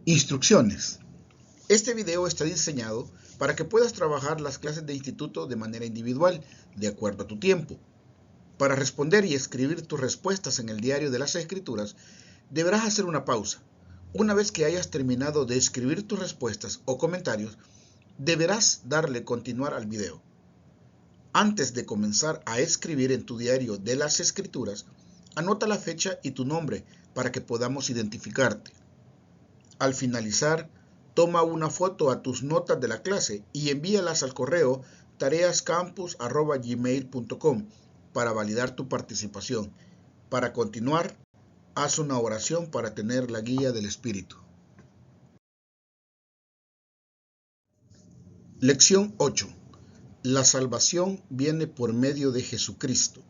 Instrucciones. Este video está diseñado para que puedas trabajar las clases de instituto de manera individual, de acuerdo a tu tiempo. Para responder y escribir tus respuestas en el diario de las escrituras, deberás hacer una pausa. Una vez que hayas terminado de escribir tus respuestas o comentarios, deberás darle continuar al video. Antes de comenzar a escribir en tu diario de las escrituras, anota la fecha y tu nombre para que podamos identificarte. Al finalizar, toma una foto a tus notas de la clase y envíalas al correo tareascampus@gmail.com para validar tu participación. Para continuar, haz una oración para tener la guía del Espíritu. Lección 8. La salvación viene por medio de Jesucristo.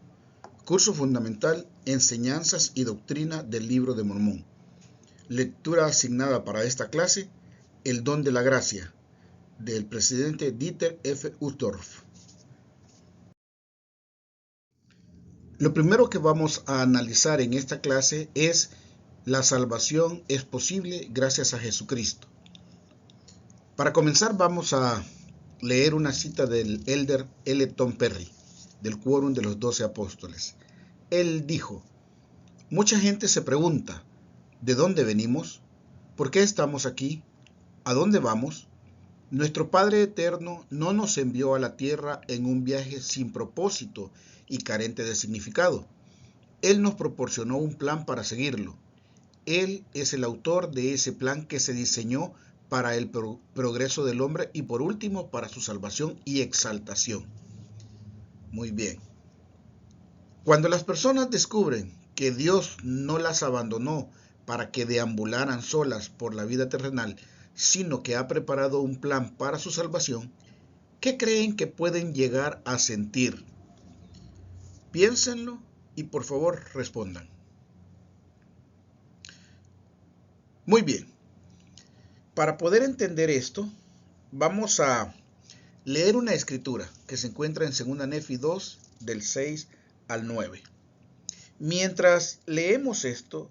Curso fundamental, Enseñanzas y Doctrina del Libro de Mormón. Lectura asignada para esta clase, El don de la gracia, del presidente Dieter F. Uchtdorf. Lo primero que vamos a analizar en esta clase es la salvación es posible gracias a Jesucristo. Para comenzar vamos a leer una cita del elder L. Tom Perry, del Quórum de los 12 Apóstoles. Él dijo: mucha gente se pregunta, ¿de dónde venimos? ¿Por qué estamos aquí? ¿A dónde vamos? Nuestro Padre Eterno no nos envió a la tierra en un viaje sin propósito y carente de significado. Él nos proporcionó un plan para seguirlo. Él es el autor de ese plan que se diseñó para el progreso del hombre y por último para su salvación y exaltación. Muy bien. Cuando las personas descubren que Dios no las abandonó para que deambularan solas por la vida terrenal, sino que ha preparado un plan para su salvación, ¿qué creen que pueden llegar a sentir? Piénsenlo y por favor respondan. Muy bien. Para poder entender esto, vamos a leer una escritura que se encuentra en 2 Nefi 2, del 6 al 9. Mientras leemos esto,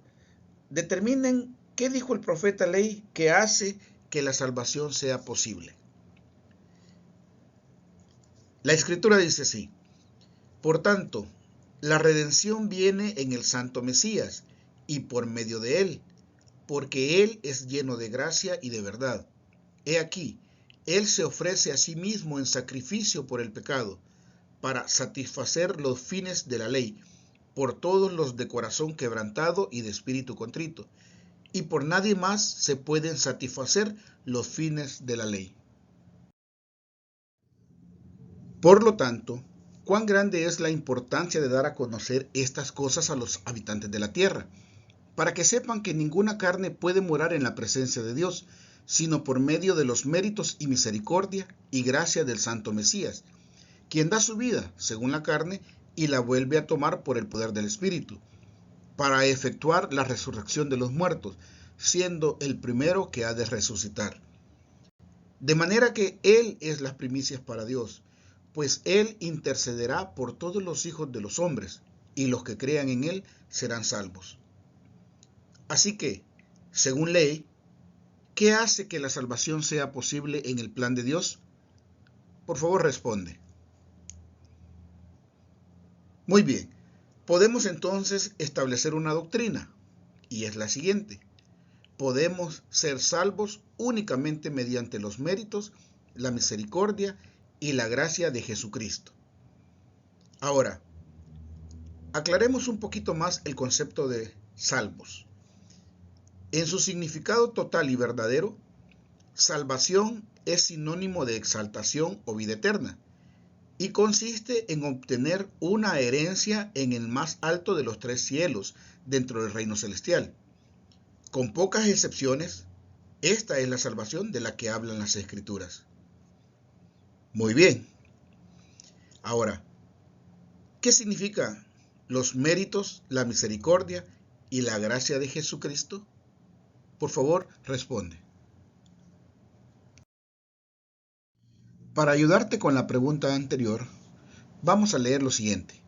determinen qué dijo el profeta Ley que hace que la salvación sea posible. La escritura dice así: por tanto, la redención viene en el Santo Mesías y por medio de él, porque él es lleno de gracia y de verdad. He aquí, él se ofrece a sí mismo en sacrificio por el pecado, para satisfacer los fines de la ley, por todos los de corazón quebrantado y de espíritu contrito, y por nadie más se pueden satisfacer los fines de la ley. Por lo tanto, cuán grande es la importancia de dar a conocer estas cosas a los habitantes de la tierra, para que sepan que ninguna carne puede morar en la presencia de Dios, sino por medio de los méritos y misericordia y gracia del Santo Mesías, quien da su vida según la carne y la vuelve a tomar por el poder del Espíritu, para efectuar la resurrección de los muertos, siendo el primero que ha de resucitar. De manera que Él es las primicias para Dios, pues Él intercederá por todos los hijos de los hombres, y los que crean en Él serán salvos. Así que, según Ley, ¿qué hace que la salvación sea posible en el plan de Dios? Por favor, responde. Muy bien, podemos entonces establecer una doctrina, y es la siguiente: podemos ser salvos únicamente mediante los méritos, la misericordia y la gracia de Jesucristo. Ahora, aclaremos un poquito más el concepto de salvos. En su significado total y verdadero, salvación es sinónimo de exaltación o vida eterna, y consiste en obtener una herencia en el más alto de los 3 cielos dentro del reino celestial. Con pocas excepciones, esta es la salvación de la que hablan las Escrituras. Muy bien. Ahora, ¿qué significan los méritos, la misericordia y la gracia de Jesucristo? Por favor, responde. Para ayudarte con la pregunta anterior, vamos a leer lo siguiente.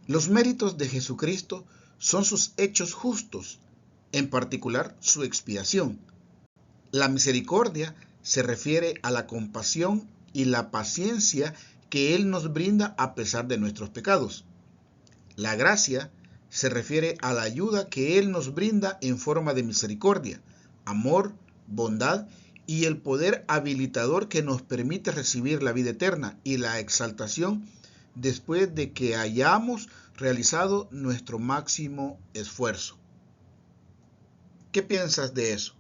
Los méritos de Jesucristo son sus hechos justos, en particular su expiación, La misericordia se refiere a la compasión y la paciencia que Él nos brinda a pesar de nuestros pecados. La gracia se refiere a la ayuda que Él nos brinda en forma de misericordia, amor, bondad y el poder habilitador que nos permite recibir la vida eterna y la exaltación después de que hayamos realizado nuestro máximo esfuerzo. ¿Qué piensas de eso?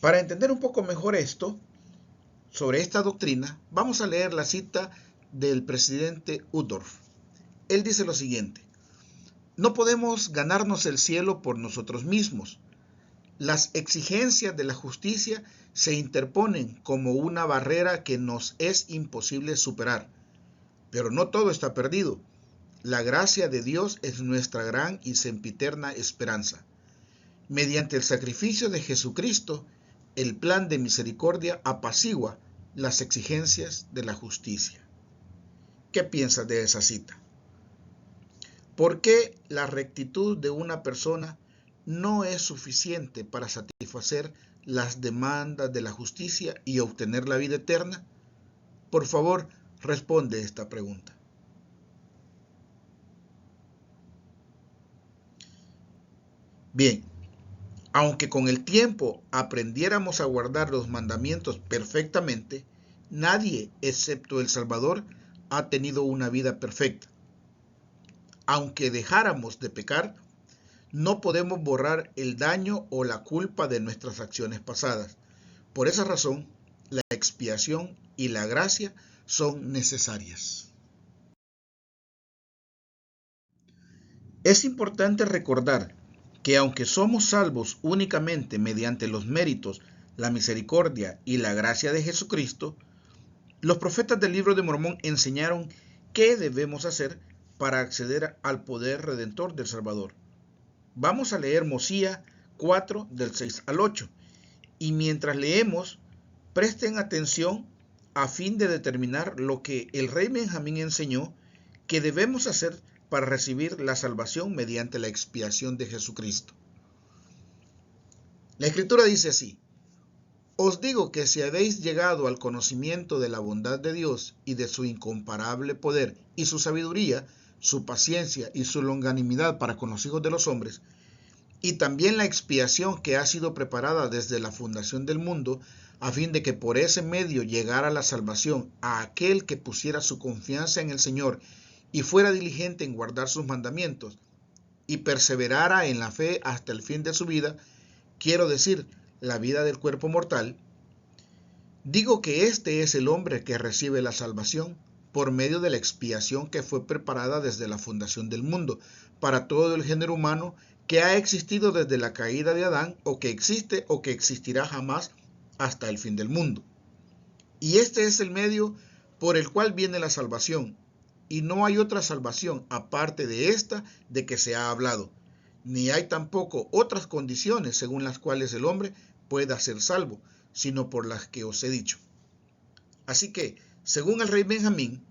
Para entender un poco mejor esto, sobre esta doctrina, vamos a leer la cita del presidente Uchtdorf. Él dice lo siguiente: no podemos ganarnos el cielo por nosotros mismos. Las exigencias de la justicia se interponen como una barrera que nos es imposible superar. Pero no todo está perdido. La gracia de Dios es nuestra gran y sempiterna esperanza. Mediante el sacrificio de Jesucristo, el plan de misericordia apacigua las exigencias de la justicia. ¿Qué piensas de esa cita? ¿Por qué la rectitud de una persona no es suficiente para satisfacer las demandas de la justicia y obtener la vida eterna? Por favor, responde esta pregunta. Bien, aunque con el tiempo aprendiéramos a guardar los mandamientos perfectamente, nadie, excepto el Salvador, ha tenido una vida perfecta. Aunque dejáramos de pecar, no podemos borrar el daño o la culpa de nuestras acciones pasadas. Por esa razón, la expiación y la gracia son necesarias. Es importante recordar que aunque somos salvos únicamente mediante los méritos, la misericordia y la gracia de Jesucristo, los profetas del Libro de Mormón enseñaron qué debemos hacer para acceder al poder redentor del Salvador. Vamos a leer Mosía 4 del 6 al 8 y mientras leemos, presten atención a fin de determinar lo que el rey Benjamín enseñó que debemos hacer para recibir la salvación mediante la expiación de Jesucristo. La Escritura dice así: os digo que si habéis llegado al conocimiento de la bondad de Dios y de su incomparable poder y su sabiduría, su paciencia y su longanimidad para con los hijos de los hombres, y también la expiación que ha sido preparada desde la fundación del mundo, a fin de que por ese medio llegara la salvación a aquel que pusiera su confianza en el Señor y fuera diligente en guardar sus mandamientos, y perseverara en la fe hasta el fin de su vida, quiero decir, la vida del cuerpo mortal, digo que este es el hombre que recibe la salvación por medio de la expiación que fue preparada desde la fundación del mundo para todo el género humano que ha existido desde la caída de Adán, o que existe o que existirá jamás hasta el fin del mundo. Y este es el medio por el cual viene la salvación, y no hay otra salvación aparte de esta de que se ha hablado, ni hay tampoco otras condiciones según las cuales el hombre pueda ser salvo, sino por las que os he dicho. Así que, según el rey Benjamín,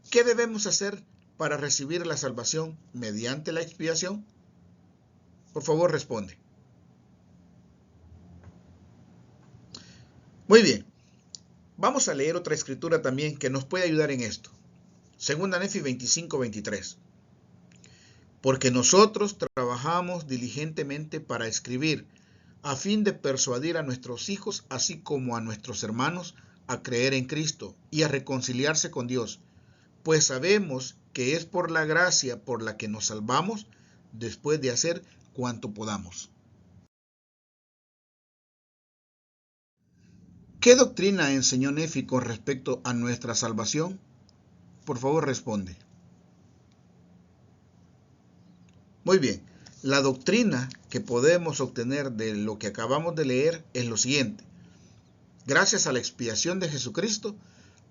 ¿qué debemos hacer para recibir la salvación mediante la expiación? Por favor, responde. Muy bien, vamos a leer otra escritura también que nos puede ayudar en esto. Segunda Nefi 25:23. Porque nosotros trabajamos diligentemente para escribir, a fin de persuadir a nuestros hijos, así como a nuestros hermanos, a creer en Cristo y a reconciliarse con Dios, pues sabemos que es por la gracia por la que nos salvamos, después de hacer cuanto podamos. ¿Qué doctrina enseñó Nefi con respecto a nuestra salvación? Por favor, responde. Muy bien, la doctrina que podemos obtener de lo que acabamos de leer es lo siguiente. Gracias a la expiación de Jesucristo,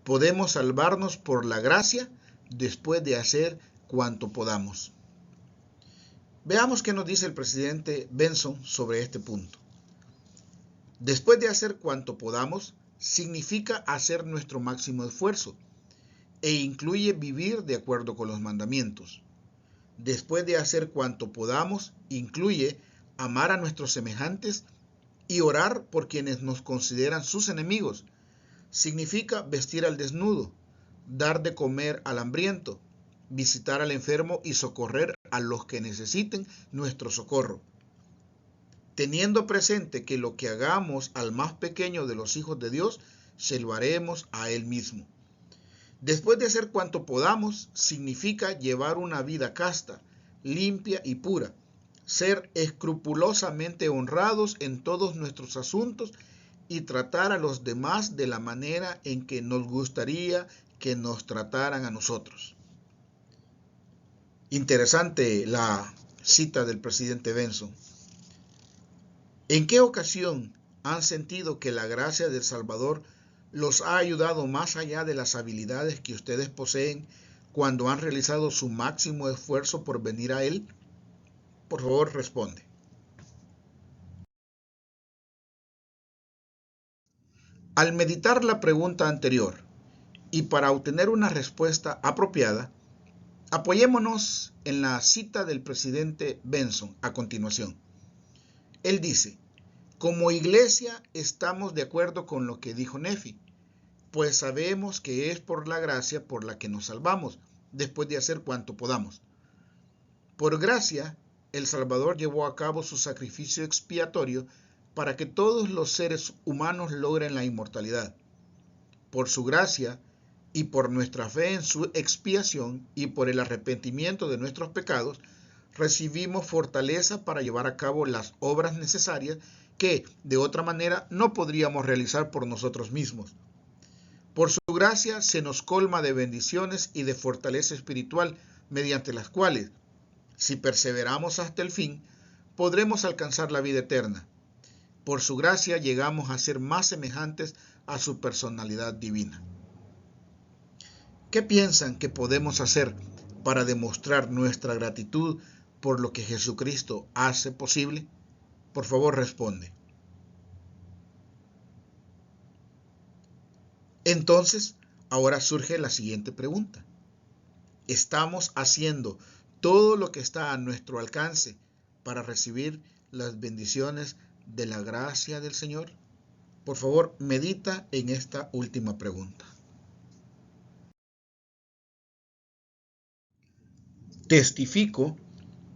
podemos salvarnos por la gracia después de hacer cuanto podamos. Veamos qué nos dice el presidente Benson sobre este punto. Después de hacer cuanto podamos, significa hacer nuestro máximo esfuerzo e incluye vivir de acuerdo con los mandamientos. Después de hacer cuanto podamos, incluye amar a nuestros semejantes y orar por quienes nos consideran sus enemigos. Significa vestir al desnudo, dar de comer al hambriento, visitar al enfermo y socorrer a los que necesiten nuestro socorro. Teniendo presente que lo que hagamos al más pequeño de los hijos de Dios, se lo haremos a Él mismo. Después de hacer cuanto podamos, significa llevar una vida casta, limpia y pura, ser escrupulosamente honrados en todos nuestros asuntos y tratar a los demás de la manera en que nos gustaría que nos trataran a nosotros. Interesante la cita del presidente Benson. ¿En qué ocasión han sentido que la gracia del Salvador los ha ayudado más allá de las habilidades que ustedes poseen cuando han realizado su máximo esfuerzo por venir a Él? Por favor, responde. Al meditar la pregunta anterior y para obtener una respuesta apropiada, apoyémonos en la cita del presidente Benson a continuación. Él dice: como iglesia estamos de acuerdo con lo que dijo Nefi, pues sabemos que es por la gracia por la que nos salvamos, después de hacer cuanto podamos. Por gracia, el Salvador llevó a cabo su sacrificio expiatorio para que todos los seres humanos logren la inmortalidad. Por su gracia y por nuestra fe en su expiación y por el arrepentimiento de nuestros pecados, recibimos fortaleza para llevar a cabo las obras necesarias que, de otra manera, no podríamos realizar por nosotros mismos. Por su gracia se nos colma de bendiciones y de fortaleza espiritual, mediante las cuales, si perseveramos hasta el fin, podremos alcanzar la vida eterna. Por su gracia llegamos a ser más semejantes a su personalidad divina. ¿Qué piensan que podemos hacer para demostrar nuestra gratitud por lo que Jesucristo hace posible? Por favor, responde. Entonces, ahora surge la siguiente pregunta. ¿Estamos haciendo todo lo que está a nuestro alcance para recibir las bendiciones de la gracia del Señor? Por favor, medita en esta última pregunta. Testifico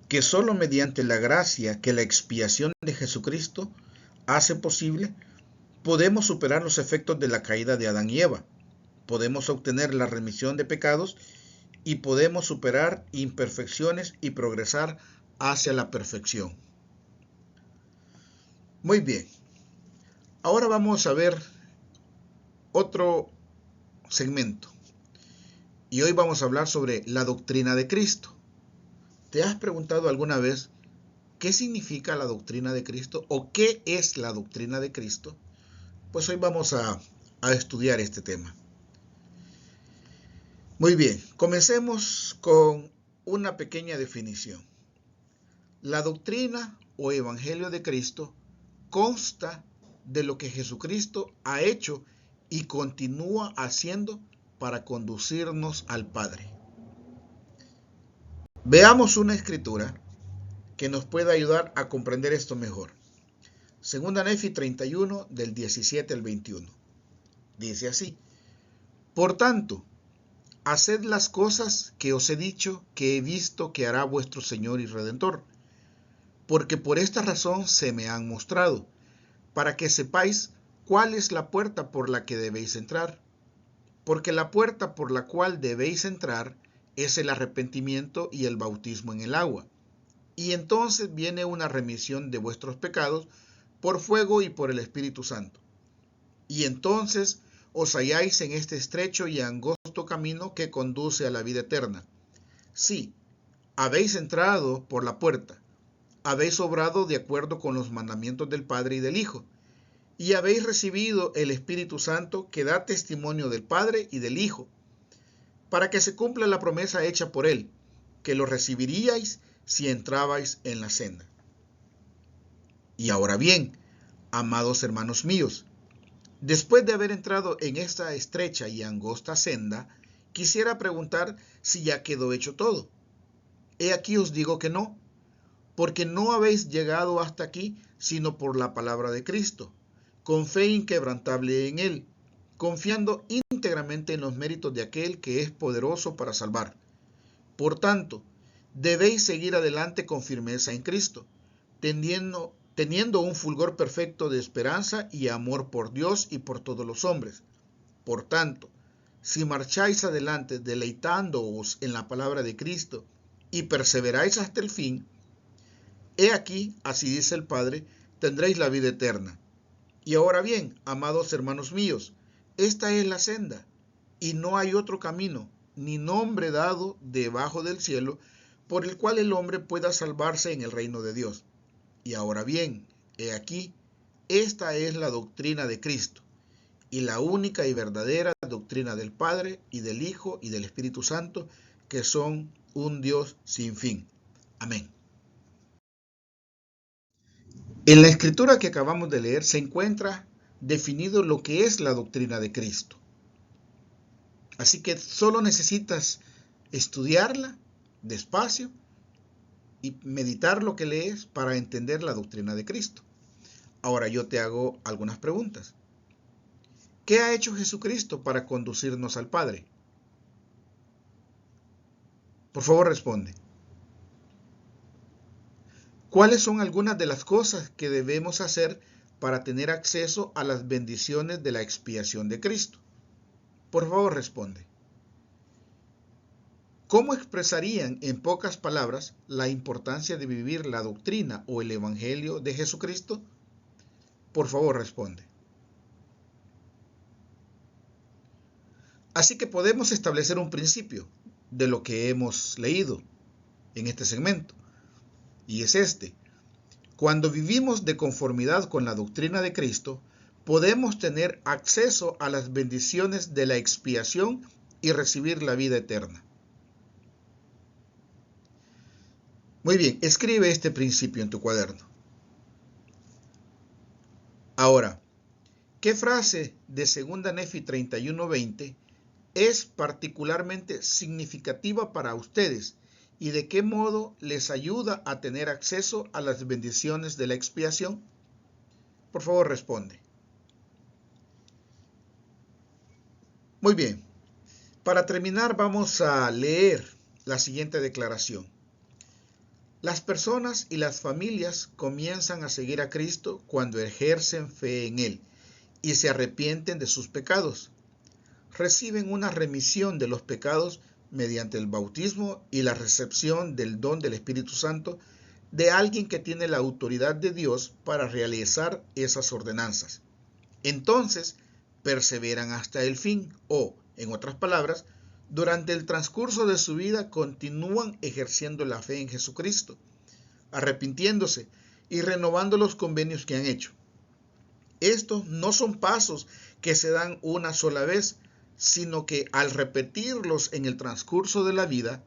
que solo mediante la gracia que la expiación de Jesucristo hace posible, podemos superar los efectos de la caída de Adán y Eva, podemos obtener la remisión de pecados y podemos superar imperfecciones y progresar hacia la perfección. Muy bien, ahora vamos a ver otro segmento y hoy vamos a hablar sobre la doctrina de Cristo. ¿Te has preguntado alguna vez qué significa la doctrina de Cristo o qué es la doctrina de Cristo? Pues hoy vamos a estudiar este tema. Muy bien, comencemos con una pequeña definición. La doctrina o evangelio de Cristo consta de lo que Jesucristo ha hecho y continúa haciendo para conducirnos al Padre. Veamos una escritura que nos pueda ayudar a comprender esto mejor. Segunda Nefi 31, del 17 al 21. Dice así: por tanto, haced las cosas que os he dicho que he visto que hará vuestro Señor y Redentor, porque por esta razón se me han mostrado, para que sepáis cuál es la puerta por la que debéis entrar. Porque la puerta por la cual debéis entrar es el arrepentimiento y el bautismo en el agua. Y entonces viene una remisión de vuestros pecados por fuego y por el Espíritu Santo. Y entonces os halláis en este estrecho y angosto camino que conduce a la vida eterna. Sí, habéis entrado por la puerta, habéis obrado de acuerdo con los mandamientos del Padre y del Hijo, y habéis recibido el Espíritu Santo que da testimonio del Padre y del Hijo, para que se cumpla la promesa hecha por Él, que lo recibiríais si entrabais en la senda. Y ahora bien, amados hermanos míos, después de haber entrado en esta estrecha y angosta senda, quisiera preguntar si ya quedó hecho todo. He aquí os digo que no, porque no habéis llegado hasta aquí, sino por la palabra de Cristo, con fe inquebrantable en Él, confiando íntegramente en los méritos de aquel que es poderoso para salvar. Por tanto, debéis seguir adelante con firmeza en Cristo, teniendo un fulgor perfecto de esperanza y amor por Dios y por todos los hombres. Por tanto, si marcháis adelante deleitándoos en la palabra de Cristo y perseveráis hasta el fin, he aquí, así dice el Padre, tendréis la vida eterna. Y ahora bien, amados hermanos míos, esta es la senda, y no hay otro camino, ni nombre dado debajo del cielo, por el cual el hombre pueda salvarse en el reino de Dios. Y ahora bien, he aquí, esta es la doctrina de Cristo, y la única y verdadera doctrina del Padre, y del Hijo, y del Espíritu Santo, que son un Dios sin fin. Amén. En la escritura que acabamos de leer se encuentra definido lo que es la doctrina de Cristo. Así que solo necesitas estudiarla despacio y meditar lo que lees para entender la doctrina de Cristo. Ahora yo te hago algunas preguntas. ¿Qué ha hecho Jesucristo para conducirnos al Padre? Por favor, responde. ¿Cuáles son algunas de las cosas que debemos hacer para tener acceso a las bendiciones de la expiación de Cristo? Por favor, responde. ¿Cómo expresarían en pocas palabras la importancia de vivir la doctrina o el Evangelio de Jesucristo? Por favor, responde. Así que podemos establecer un principio de lo que hemos leído en este segmento, y es este. Cuando vivimos de conformidad con la doctrina de Cristo, podemos tener acceso a las bendiciones de la expiación y recibir la vida eterna. Muy bien, escribe este principio en tu cuaderno. Ahora, ¿qué frase de 2 Nefi 31:20 es particularmente significativa para ustedes y de qué modo les ayuda a tener acceso a las bendiciones de la expiación? Por favor, responde. Muy bien, para terminar vamos a leer la siguiente declaración. Las personas y las familias comienzan a seguir a Cristo cuando ejercen fe en Él y se arrepienten de sus pecados. Reciben una remisión de los pecados mediante el bautismo y la recepción del don del Espíritu Santo de alguien que tiene la autoridad de Dios para realizar esas ordenanzas. Entonces, perseveran hasta el fin o, en otras palabras, durante el transcurso de su vida continúan ejerciendo la fe en Jesucristo, arrepintiéndose y renovando los convenios que han hecho. Estos no son pasos que se dan una sola vez, sino que al repetirlos en el transcurso de la vida,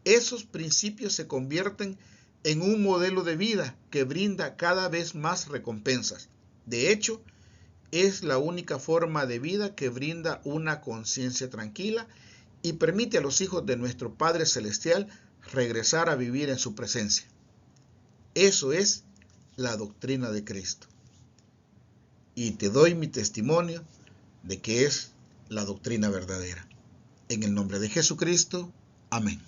esos principios se convierten en un modelo de vida que brinda cada vez más recompensas. De hecho, es la única forma de vida que brinda una conciencia tranquila y permite a los hijos de nuestro Padre Celestial regresar a vivir en su presencia. Eso es la doctrina de Cristo. Y te doy mi testimonio de que es la doctrina verdadera. En el nombre de Jesucristo, amén.